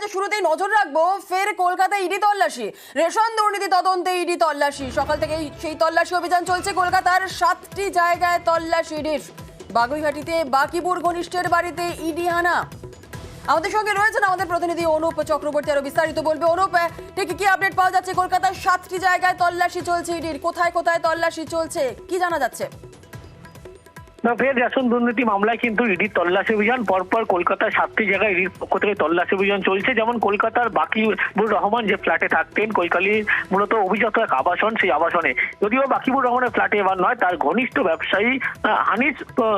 রাতে শুরুতেই নজর রাখবো ফের কলকাতায় ইডি তল্লাশি, রেশন দুর্নীতি তদন্তে ইডি তল্লাশি। সকাল থেকেই সেই তল্লাশি অভিযান চলছে কলকাতার 7টি জায়গায় তল্লাশি ইডির। বাগুইহাটিতে বাকিবুর ঘনিষ্ঠের বাড়িতে ইডি হানা। আমাদের সঙ্গে রয়েছেন আমাদের প্রতিনিধি অনুপ চক্রবর্তী, আরো বিস্তারিত বলবে। অনুপ, ঠিক কি আপডেট পাওয়া যাচ্ছে? কলকাতার 7টি জায়গায় তল্লাশি চলছে ইডির, কোথায় কোথায় তল্লাশি চলছে কি জানা যাচ্ছে? ফের রেশন দুর্নীতি মামলায় কিন্তু ইডির তল্লাশি অভিযান। পরপর কলকাতার 7টি জায়গায় ইডির পক্ষ থেকে তল্লাশি অভিযান চলছে। যেমন কলকাতার বাকিবুর রহমান যে ফ্ল্যাটে থাকতেন, কৈকালির মূলত অভিজাত এক আবাসন, সেই আবাসনে, যদিও বাকিবুর রহমানের ফ্ল্যাটে এবার নয়, তার ঘনিষ্ঠ ব্যবসায়ী হানিস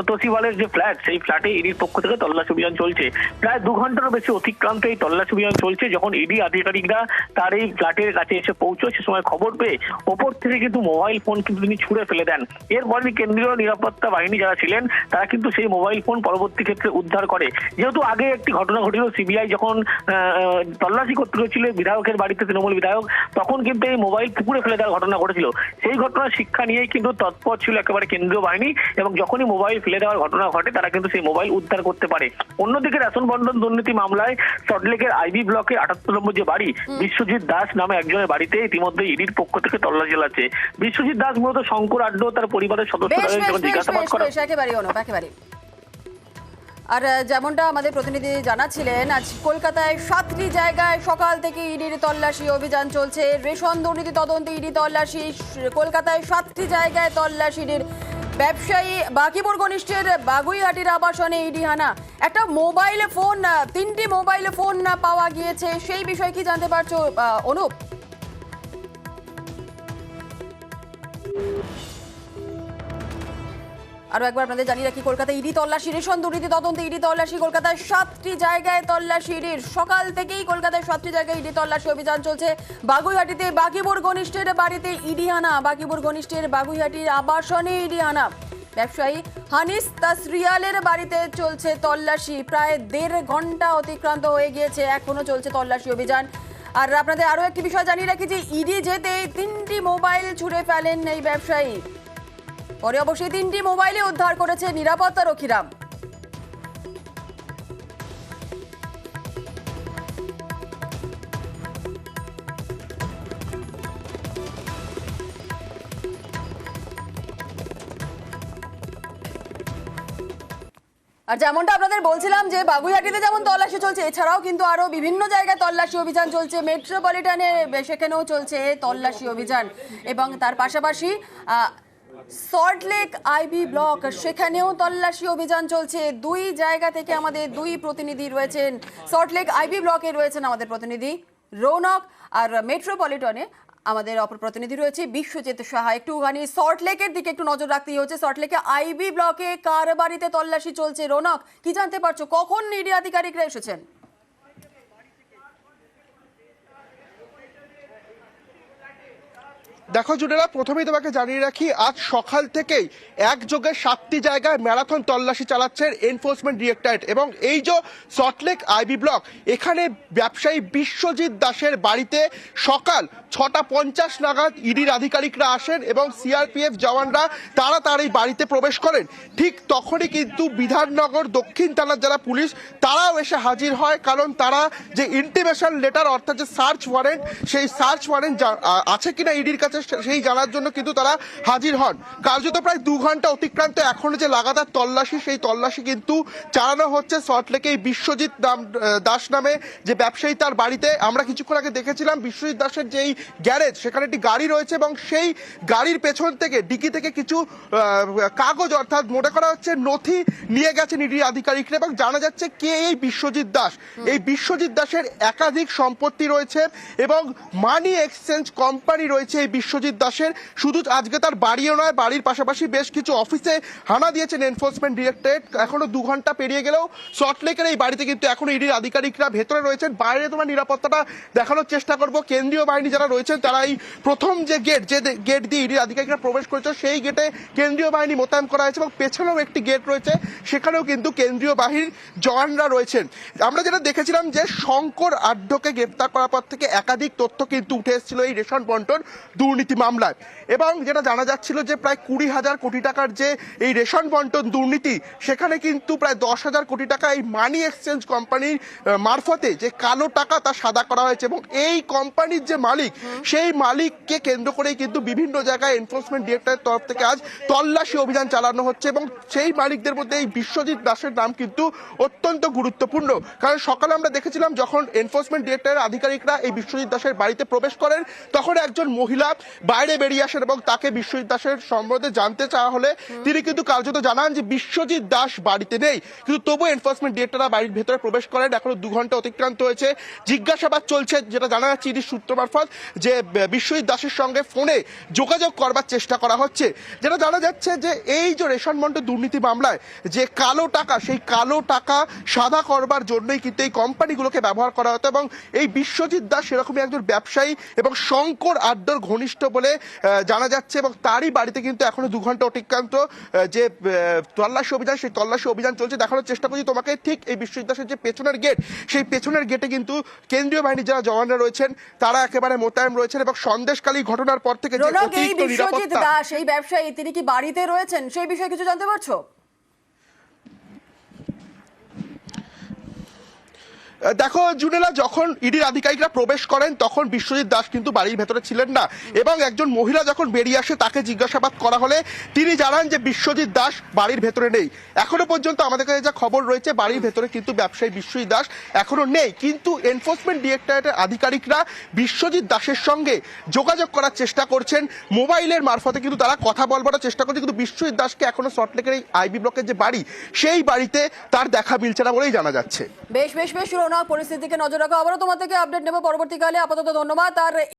তোসিওয়ালের যে ফ্ল্যাট, সেই ফ্ল্যাটে ইডির পক্ষ থেকে তল্লাশি অভিযান চলছে। প্রায় 2 ঘন্টারও বেশি অতিক্রান্ত এই তল্লাশি অভিযান চলছে। যখন ইডি আধিকারিকরা তার এই ফ্ল্যাটের কাছে এসে পৌঁছয়, সে সময় খবর পেয়ে ওপর থেকে কিন্তু মোবাইল ফোন কিন্তু তিনি ছুঁড়ে ফেলে দেন। এরপরে কেন্দ্রীয় নিরাপত্তা বাহিনী যারা ছিলেন তারা কিন্তু সেই মোবাইল ফোন পরবর্তী ক্ষেত্রে উদ্ধার করে। যেহেতু আগে একটি ঘটনা ঘটেছিল, সিবিআই যখন তল্লাশি করতে গেছিল বিধায়কের বাড়িতে, তৃণমূল বিধায়ক, তখন কিন্তু এই মোবাইল পুকুরে ফেলে দেওয়ার ঘটনা ঘটেছিল। সেই ঘটনার শিক্ষা নিয়েই কিন্তু তৎপর ছিল একেবারে কেন্দ্রীয় বাহিনী, এবং যখনই মোবাইল ফেলে দেওয়ার ঘটনা ঘটে তারা কিন্তু সেই মোবাইল উদ্ধার করতে পারে। অন্যদিকে রেশন বন্টন দুর্নীতি মামলায় সল্টলেকের আইবি ব্লকে 78 নম্বর যে বাড়ি, বিশ্বজিৎ দাস নামে একজনের বাড়িতে ইতিমধ্যে ইডির পক্ষ থেকে তল্লাশি চালাচ্ছে। বিশ্বজিৎ দাস মূলত শঙ্কর আড্ড তার পরিবারের সদস্যরা যখন জিজ্ঞাসাবাদ করে। একেবারে। আর যেমনটা আমাদের প্রতিনিধি জানাচ্ছিলেন, আজ কলকাতায় 7টি জায়গায় সকাল থেকে ইডির তল্লাশি অভিযান চলছে। রেশন দুর্নীতি তদন্তে ইডি তল্লাশি, কলকাতায় 7টি জায়গায় তল্লাশি ইডির। ব্যবসায়ী বাকিবুর ঘনিষ্ঠের বাগুইহাটির আবাসনে ইডি হানা। একটা মোবাইল ফোন, 3টি মোবাইল ফোন পাওয়া গিয়েছে, সেই বিষয়ে কি জানতে পারছো অনুপ? আরো একবার আপনাদের জানিয়ে রাখি, কলকাতায় ইডি তল্লাশি, রেশন দুর্নীতি তদন্তে ইডি তল্লাশি। কলকাতায় 7টি জায়গায় তল্লাশি ইডির। সকাল থেকেই কলকাতায় 7টি জায়গায় ইডি তল্লাশি অভিযান চলছে। বাগুইহাটিতে বাকিবুর ঘনিষ্ঠের বাড়িতে ইডি হানা, বাকিবুর ঘনিষ্ঠের বাগুইহাটির আবাসনে ইডি হানা। ব্যবসায়ী হানিস তাসরিয়ালের বাড়িতে চলছে তল্লাশি। প্রায় 1.5 ঘন্টা অতিক্রান্ত হয়ে গিয়েছে, এখনো চলছে তল্লাশি অভিযান। আর আপনাদের আরো একটি বিষয় জানিয়ে রাখি যে ইডি যেতে 3টি মোবাইল ছুঁড়ে ফেলেন এই ব্যবসায়ী। পরে অবশ্যই 3টি মোবাইলে উদ্ধার করেছে নিরাপত্তা রক্ষীরা। আর যেমনটা আপনাদের বলছিলাম যে বাগুইহাটিতে যেমন তল্লাশি চলছে, এছাড়াও কিন্তু আরো বিভিন্ন জায়গায় তল্লাশি অভিযান চলছে। মেট্রোপলিটনে সেখানেও চলছে তল্লাশি অভিযান, এবং তার পাশাপাশি সল্টলেক আইবি ব্লক, সেখানেও তল্লাশি অভিযান চলছে। 2 জায়গা থেকে আমাদের 2 প্রতিনিধি রয়েছেন। সল্টলেক আইবি ব্লকে রয়েছেন আমাদের প্রতিনিধি রৌনক, আর মেট্রোপলিটনে আমাদের অপর প্রতিনিধি রয়েছে বিশ্বজিৎ সাহা। একটুখানি সল্টলেকের দিকে একটু নজর রাখতেই হচ্ছে। সল্টলেকে আইবি ব্লকে কার বাড়িতে তল্লাশি চলছে? রৌনক, কি জানতে পারছো? কখন ইডি আধিকারিকরা এসেছেন? দেখো জুনেরা, প্রথমেই তোমাকে জানিয়ে রাখি, আজ সকাল থেকেই একযোগে 7টি জায়গায় ম্যারাথন তল্লাশি চালাচ্ছেন এনফোর্সমেন্ট ডিরেক্টরেট। এবং এই যে সল্টলেক আইবি ব্লক, এখানে ব্যবসায়ী বিশ্বজিৎ দাসের বাড়িতে সকাল 6:50 নাগাদ ইডির আধিকারিকরা আসেন এবং সিআরপিএফ জওয়ানরা তার এই বাড়িতে প্রবেশ করেন। ঠিক তখনই কিন্তু বিধাননগর দক্ষিণ থানার যারা পুলিশ, তারাও এসে হাজির হয়, কারণ তারা যে ইন্টিমেশন লেটার, অর্থাৎ যে সার্চ ওয়ারেন্ট, সেই সার্চ ওয়ারেন্ট আছে কিনা ইডির কাছে সেই জানার জন্য কিন্তু তারা হাজির হন। কার্যত প্রায় 2 ঘন্টা অতিক্রান্ত, এখনো যে লাগাতার তল্লাশি, সেই তল্লাশি কিন্তু চালানো হচ্ছে সল্টলেকে এই বিশ্বজিৎ দাস নামে যে ব্যবসায়ী, তার বাড়িতে। আমরা কিছুক্ষণ আগে দেখেছিলাম বিশ্বজিৎ দাসের যেই গ্যারেজ, সেখানে একটি গাড়ি রয়েছে, এবং সেই গাড়ির পেছন থেকে, ডিকি থেকে কিছু কাগজ, অর্থাৎ মনে করা হচ্ছে নথি নিয়ে গেছেন ইডি আধিকারিকরা। এবং জানা যাচ্ছে কে এই বিশ্বজিৎ দাস। এই বিশ্বজিৎ দাসের একাধিক সম্পত্তি রয়েছে এবং মানি এক্সচেঞ্জ কোম্পানি রয়েছে এই বিশ্বজিৎ দাসের। শুধু আজকে তার বাড়িও নয়, বাড়ির পাশাপাশি বেশ কিছু অফিসে হানা দিয়েছেন এনফোর্সমেন্ট ডিরেক্টরেট। এখনো 2 ঘন্টা পেরিয়ে গেলেও সল্টলেকের এই বাড়িতে কিন্তু এখনো ইডির আধিকারিকরা ভেতরে রয়েছেন। বাইরে তোমার নিরাপত্তাটা দেখানোর চেষ্টা করবো। কেন্দ্রীয় বাহিনী যারা রয়েছেন তারা এই প্রথম যে গেট দিয়ে ইডির আধিকারিকরা প্রবেশ করেছে, সেই গেটে কেন্দ্রীয় বাহিনী মোতায়েন করা হয়েছে, এবং পেছনেও একটি গেট রয়েছে, সেখানেও কিন্তু কেন্দ্রীয় বাহিনীর জওয়ানরা রয়েছেন। আমরা যেটা দেখেছিলাম যে শঙ্কর আড্ডকে গ্রেপ্তার করার পর থেকে একাধিক তথ্য কিন্তু উঠে এসেছিল এই রেশন বন্টন দুর্নীতি দুর্নীতি মামলায়। এবং যেটা জানা যাচ্ছিল যে প্রায় 20,000 কোটি টাকার যে এই রেশন বন্টন দুর্নীতি, সেখানে কিন্তু প্রায় 10,000 কোটি টাকা এই মানি এক্সচেঞ্জ কোম্পানির মারফতে যে কালো টাকা তা সাদা করা হয়েছে। এবং এই কোম্পানির যে মালিক, সেই মালিককে কেন্দ্র করেই কিন্তু বিভিন্ন জায়গায় এনফোর্সমেন্ট ডিরেক্টরের তরফ থেকে আজ তল্লাশি অভিযান চালানো হচ্ছে। এবং সেই মালিকদের মধ্যে এই বিশ্বজিৎ দাসের নাম কিন্তু অত্যন্ত গুরুত্বপূর্ণ, কারণ সকালে আমরা দেখেছিলাম যখন এনফোর্সমেন্ট ডিরেক্টরের আধিকারিকরা এই বিশ্বজিৎ দাসের বাড়িতে প্রবেশ করেন, তখন একজন মহিলা বাইরে বেরিয়ে আসেন এবং তাকে বিশ্বজিৎ দাসের সম্বন্ধে জানতে চাওয়া হলে তিনি কিন্তু কার্যত জানান যে বিশ্বজিৎ দাস বাড়িতে নেই। কিন্তু তবু এনফোর্সমেন্ট ডিরেক্টররা বাড়ির ভেতরে প্রবেশ করেন। এখনো 2 ঘন্টা অতিক্রান্ত হয়েছে, জিজ্ঞাসাবাদ চলছে। যেটা জানা যাচ্ছে ইডির সূত্র মারফত যে বিশ্বজিৎ দাসের সঙ্গে ফোনে যোগাযোগ করবার চেষ্টা করা হচ্ছে। যেটা জানা যাচ্ছে যে এই যে রেশন বন্টন দুর্নীতি মামলায় যে কালো টাকা, সেই কালো টাকা সাদা করবার জন্যই কিন্তু এই কোম্পানিগুলোকে ব্যবহার করা হতো। এবং এই বিশ্বজিৎ দাস সেরকমই একজন ব্যবসায়ী এবং শঙ্কর আড্ডর ঘনিষ্ঠ বলে জানা যাচ্ছে। এবং তারই বাড়িতে কিন্তু এখনো 2 ঘন্টা অতিক্রান্ত যে তল্লাশি অভিযান, সেই তল্লাশি অভিযান চলছে। দেখানোর চেষ্টা করছি তোমাকে, ঠিক এই বিশ্বজিৎ দাসের যে পেছনের গেট, সেই পেছনের গেটে কিন্তু কেন্দ্রীয় বাহিনীর যারা জওয়ানরা রয়েছেন তারা একেবারে মোতায়েন রয়েছেন। এবং সন্দেশখালী ঘটনার পর থেকে যে রৌনক, এই অতিরিক্ত বিশ্বজিৎ নিরাপত্তা, দাস এই ব্যবসায়ী, তিনি কি বাড়িতে রয়েছেন সেই বিষয়ে কিছু জানতে পারছো? দেখো জুনেলা, যখন ইডির আধিকারিকরা প্রবেশ করেন তখন বিশ্বজিৎ দাস কিন্তু বাড়ির ভেতরে ছিলেন না। এবং একজন মহিলা যখন বেরিয়ে আসে তাকে জিজ্ঞাসাবাদ করা হলে তিনি জানান যে বিশ্বজিৎ দাস বাড়ির ভেতরে নেই। এখনো পর্যন্ত আমাদের কাছে যা খবর রয়েছে, বাড়ির ভেতরে কিন্তু ব্যবসায়ী বিশ্বজিৎ দাস এখনো নেই। কিন্তু এনফোর্সমেন্ট ডিরেক্টরেটের আধিকারিকরা বিশ্বজিৎ দাসের সঙ্গে যোগাযোগ করার চেষ্টা করছেন, মোবাইলের মারফতে কিন্তু তারা কথা বলবার চেষ্টা করছে। কিন্তু বিশ্বজিৎ দাসকে এখনো সল্টলেকের এই আইবি ব্লকের যে বাড়ি, সেই বাড়িতে তার দেখা মিলছে না বলেই জানা যাচ্ছে। বেশ বেশ বেশ রৌনক, পরিস্থিতিকে নজর রাখো। আবারও তোমার থেকে আপডেট নেবো পরবর্তীকালে। আপাতত ধন্যবাদ। আর